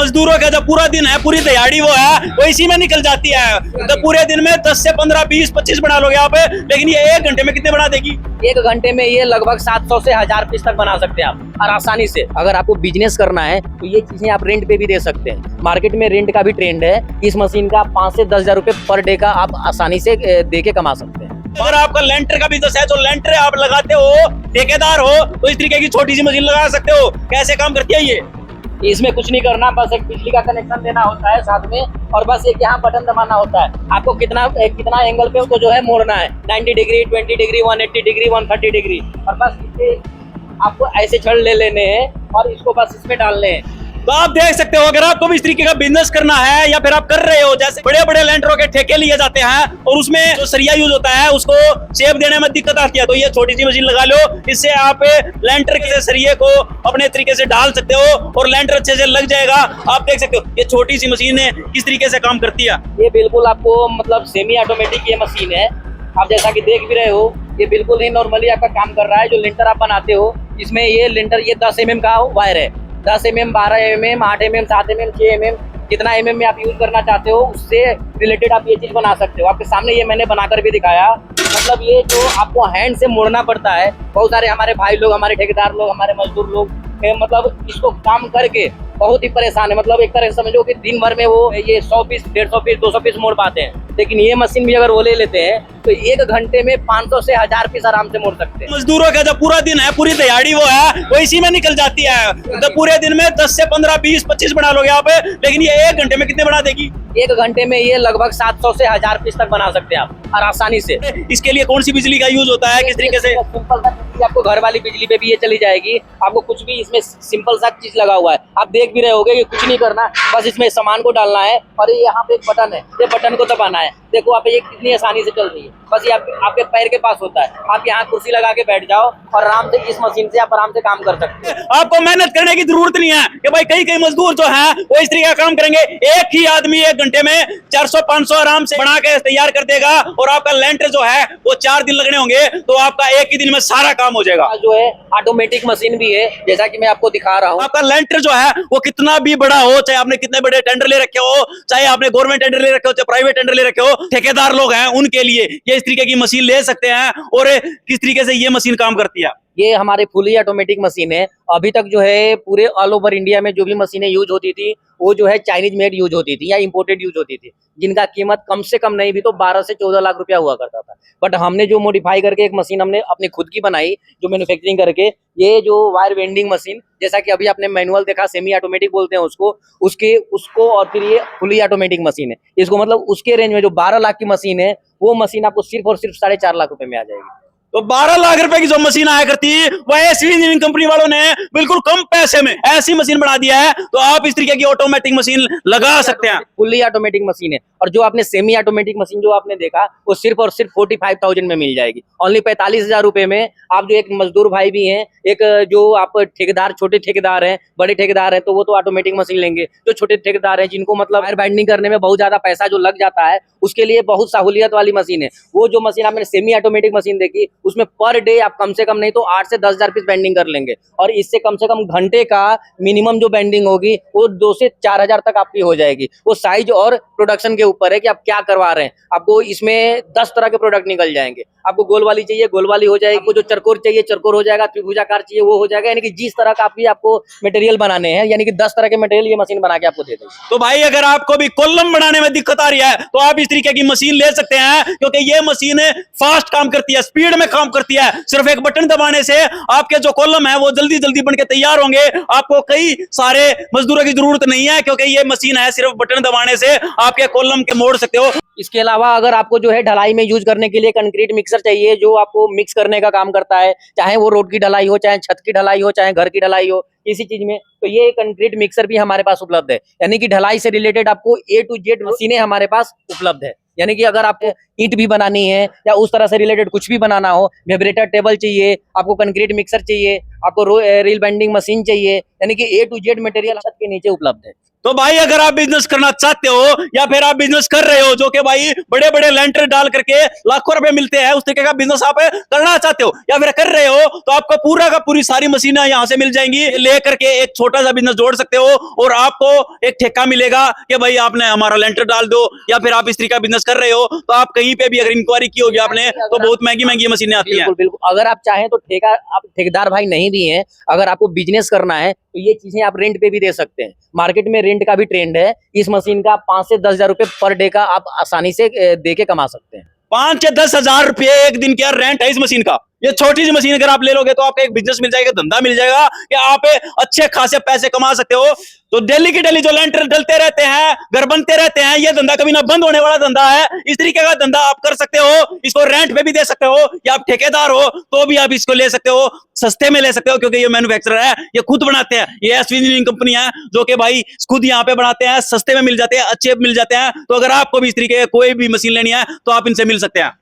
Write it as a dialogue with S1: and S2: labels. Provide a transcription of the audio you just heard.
S1: मजदूरों का जो पूरा दिन है, पूरी दिहाड़ी वो है, वो इसी में निकल जाती है। तो पूरे दिन में 10 से 15, 20, 25 बना लोगे आप, लेकिन ये 1 घंटे में कितने बना देगी?
S2: 1 घंटे में ये लगभग 700 से 1000 पीस तक बना सकते हैं आप और आसानी से। अगर आपको बिजनेस करना है तो ये चीजें आप रेंट पे भी दे सकते हैं। मार्केट में रेंट का भी ट्रेंड है। इस मशीन का 5 से 10 हजार रुपए पर डे का आप आसानी से दे के कमा सकते हैं।
S1: अगर आपका लेंटर का बिजनेस है, जो लेंटर आप लगाते हो, ठेकेदार हो, तो इस तरीके की छोटी सी मशीन लगा सकते हो। कैसे काम करती है ये?
S2: इसमें कुछ नहीं करना, बस एक बिजली का कनेक्शन देना होता है साथ में, और बस एक यहाँ बटन दबाना होता है। आपको कितना एंगल पे उसको जो है मोड़ना है, 90 डिग्री, 20 डिग्री, 180 डिग्री, 130 डिग्री, और बस इससे आपको ऐसे छड़ ले लेने हैं और इसको बस इसमें डालने हैं।
S1: तो आप देख सकते हो, अगर आपको भी इस तरीके का बिजनेस करना है या फिर आप कर रहे हो, जैसे बड़े बड़े लेंटरों के ठेके लिए जाते हैं और उसमें जो सरिया यूज होता है उसको शेप देने में दिक्कत आती है, तो ये छोटी सी मशीन लगा लो। इससे आप लेंटर के सरिये को अपने तरीके से डाल सकते हो और लेंटर अच्छे से लग जाएगा। आप देख सकते हो ये छोटी सी मशीन है किस तरीके से काम करती है।
S2: ये बिल्कुल आपको मतलब सेमी ऑटोमेटिक ये मशीन है। आप जैसा कि देख भी रहे हो, ये बिल्कुल ही नॉर्मली आपका काम कर रहा है। जो लिंटर आप बनाते हो, इसमें ये लिंटर ये 10 mm का वायर है। 10 mm, 12 mm, 8 mm, 7 mm, 6 mm, कितना mm में आप यूज करना चाहते हो उससे रिलेटेड आप ये चीज बना सकते हो। आपके सामने ये मैंने बनाकर भी दिखाया। मतलब ये जो आपको हैंड से मोड़ना पड़ता है, बहुत सारे हमारे भाई लोग, हमारे ठेकेदार लोग, हमारे मजदूर लोग मतलब इसको काम करके बहुत ही परेशान है। मतलब एक तरह से समझो कि दिन भर में वो ये 100 पीस, 150 पीस, 200 पीस मोड़ पाते हैं, लेकिन ये मशीन भी अगर वो ले लेते हैं तो 1 घंटे में 500 से 1000 पीस आराम से मोड़ सकते हैं।
S1: मजदूरों का जो पूरा दिन है, पूरी दिहाड़ी वो है, वो इसी में निकल जाती है। तो पूरे दिन में 10 से 15, 20, 25 बना लोगे आप, लेकिन ये 1 घंटे में कितने बना देगी?
S2: 1 घंटे में ये लगभग 700 से 1000 पीस तक बना सकते हैं आप और आसानी से।
S1: इसके लिए कौन सी बिजली का यूज होता है, किस तरीके से?
S2: सिंपल सा बिजली, आपको घर वाली बिजली पे भी ये चली जाएगी। आपको कुछ भी इसमें सिंपल सा चीज लगा हुआ है, आप देख भी रहे होगे। ये कुछ नहीं करना, बस इसमें सामान को डालना है और ये यहाँ पे एक बटन है, ये बटन को दबाना है। देखो आप ये कितनी आसानी से चल रही है, बस ये आपके पैर के पास होता है। आप यहाँ कुर्सी लगा के बैठ जाओ और आराम से इस मशीन से आप आराम से काम कर सकते हैं।
S1: आपको मेहनत करने की जरूरत नहीं है कि भाई कई मजदूर जो है वो इस तरीके का काम करेंगे। एक ही आदमी 1 घंटे में 400-500 आराम से बना के तैयार कर देगा और आपका लेंटर जो है वो 4 दिन लगने होंगे, तो आपका एक ही दिन में सारा काम हो जाएगा।
S2: जो है ऑटोमेटिक मशीन भी है, जैसा कि मैं आपको दिखा रहा हूँ।
S1: आपका लेंटर जो है वो कितना भी बड़ा हो, चाहे आपने कितने बड़े टेंडर ले रखे हो, चाहे आपने गवर्नमेंट टेंडर ले रखे हो, चाहे प्राइवेट टेंडर ले रखे हो, ठेकेदार लोग हैं उनके लिए ये इस तरीके की मशीन ले सकते हैं। और किस तरीके से ये मशीन काम करती है?
S2: ये हमारे फुली ऑटोमेटिक मशीन है। अभी तक जो है पूरे ऑल ओवर इंडिया में जो भी मशीनें यूज होती थी वो जो है चाइनीज मेड यूज होती थी या इंपोर्टेड यूज होती थी, जिनका कीमत कम से कम नहीं भी तो 12 से 14 लाख रुपया हुआ करता था। बट हमने जो मॉडिफाई करके एक मशीन हमने अपनी खुद की बनाई, जो मैन्युफैक्चरिंग करके, ये जो वायर वेंडिंग मशीन, जैसा कि अभी आपने मैनुअल देखा, सेमी ऑटोमेटिक बोलते हैं उसको और फिर ये फुली ऑटोमेटिक मशीन है। इसको मतलब उसके रेंज में जो 12 लाख की मशीन है, वो मशीन आपको सिर्फ और सिर्फ 4.5 लाख रुपए में आ जाएगी।
S1: तो 12 लाख रुपए की जो मशीन आया करती है, वह एसवी इंजीनियरिंग कंपनी वालों ने बिल्कुल कम पैसे में ऐसी मशीन बना दिया है। तो आप इस तरीके की ऑटोमेटिक मशीन लगा सकते हैं।
S2: फुली ऑटोमेटिक मशीन है। और जो आपने सेमी ऑटोमेटिक मशीन जो आपने देखा, वो सिर्फ और सिर्फ 45,000 में मिल जाएगी। ओनली 45,000 रुपए में आप जो एक मजदूर भाई भी हैं, एक जो आप ठेकेदार, छोटे ठेकेदार हैं, बड़े ठेकेदार हैं, तो वो तो ऑटोमेटिक मशीन लेंगे। जो छोटे ठेकेदार हैं, जिनको मतलब वायर बाइंडिंग करने में बहुत ज्यादा पैसा जो लग जाता है, उसके लिए बहुत सहूलियत वाली मशीन है। वो जो मशीन आपने सेमी ऑटोमेटिक मशीन देखी, उसमें पर डे आप कम से कम नहीं तो 8 से 10 हजार पीस बेंडिंग कर लेंगे। और इससे कम से कम घंटे का मिनिमम जो बेंडिंग होगी वो 2 से 4 हजार तक आपकी हो जाएगी। वो साइज और प्रोडक्शन के ऊपर है कि आप क्या करवा रहे हैं। आपको इसमें 10 तरह के प्रोडक्ट निकल जाएंगे। आपको गोल वाली चाहिए, गोल वाली हो जाएगी। आपको जो चरकोर चाहिए, चरकोर हो जाएगा। त्रिभुजाकार चाहिए, वो हो जाएगा। यानी कि जिस तरह का आपको मटेरियल बनाने हैं, यानी कि 10 तरह के मटेरियल ये मशीन बना के आपको दे देगी।
S1: तो भाई अगर आपको भी कॉलम बनाने में दिक्कत आ रही है तो आप इस तरीके की मशीन ले सकते हैं, क्योंकि ये मशीन फास्ट काम करती है, स्पीड में काम करती है। सिर्फ एक बटन दबाने से आपके जो कॉलम है वो जल्दी जल्दी बन के तैयार होंगे। आपको कई सारे मजदूरों की जरूरत नहीं है, क्योंकि ये मशीन है सिर्फ बटन दबाने से आपके कॉलम के मोड़ सकते हो।
S2: इसके अलावा अगर आपको जो है ढलाई में यूज करने के लिए कंक्रीट मिक्सर चाहिए, जो आपको मिक्स करने का काम करता है, चाहे वो रोड की ढलाई हो, चाहे छत की ढलाई हो, चाहे घर की ढलाई हो, किसी चीज में, तो ये कंक्रीट मिक्सर भी हमारे पास उपलब्ध है। यानी कि ढलाई से रिलेटेड आपको A to Z मशीनें हमारे पास उपलब्ध है। यानी कि अगर आपको ईंट भी बनानी है या उस तरह से रिलेटेड कुछ भी बनाना हो, वाइब्रेटर टेबल चाहिए, आपको कंक्रीट मिक्सर चाहिए, आपको रील बेंडिंग मशीन चाहिए, यानी कि A to Z मटेरियल छत के नीचे उपलब्ध है।
S1: तो भाई अगर आप बिजनेस करना चाहते हो या फिर आप बिजनेस कर रहे हो जो कि भाई बड़े बड़े लेंटर डाल करके लाखों रुपए मिलते हैं, उस तरीके का बिजनेस आप करना चाहते हो या फिर कर रहे हो, तो आपको पूरा का पूरी सारी मशीनें यहाँ से मिल जाएंगी। लेकर के एक छोटा सा बिजनेस जोड़ सकते हो और आपको एक ठेका मिलेगा कि भाई आपने हमारा लेंटर डाल दो, या फिर आप इस तरीके का बिजनेस कर रहे हो तो आप कहीं पे भी अगर इंक्वायरी की होगी आपने तो बहुत महंगी महंगी मशीनें आती हैं।
S2: बिल्कुल बिल्कुल। अगर आप चाहें तो आप ठेकेदार भाई नहीं भी हैं, अगर आपको बिजनेस करना है तो ये चीजें आप रेंट पे भी दे सकते हैं। मार्केट में रेंट का भी ट्रेंड है। इस मशीन का 5 से 10 हजार रुपए पर डे का आप आसानी से दे के कमा सकते हैं।
S1: 5 से 10 हजार रुपए एक दिन का रेंट है इस मशीन का। ये छोटी सी मशीन अगर आप ले लोगे तो आपका एक बिजनेस मिल जाएगा, धंधा मिल जाएगा कि आप अच्छे खासे पैसे कमा सकते हो। तो डेली की डेली जो लेंटर डलते रहते हैं, घर बनते रहते हैं, ये धंधा कभी ना बंद होने वाला धंधा है। इस तरीके का धंधा आप कर सकते हो। इसको रेंट पे भी दे सकते हो, या आप ठेकेदार हो तो भी आप इसको ले सकते हो, सस्ते में ले सकते हो, क्योंकि ये मैन्युफैक्चरर है, ये खुद बनाते हैं। ये एसवी इंजीनियरिंग कंपनी है जो कि भाई खुद यहाँ पे बनाते हैं, सस्ते में मिल जाते हैं, अच्छे मिल जाते हैं। तो अगर आपको भी इस तरीके कोई भी मशीन लेनी है तो आप इनसे मिल सकते हैं।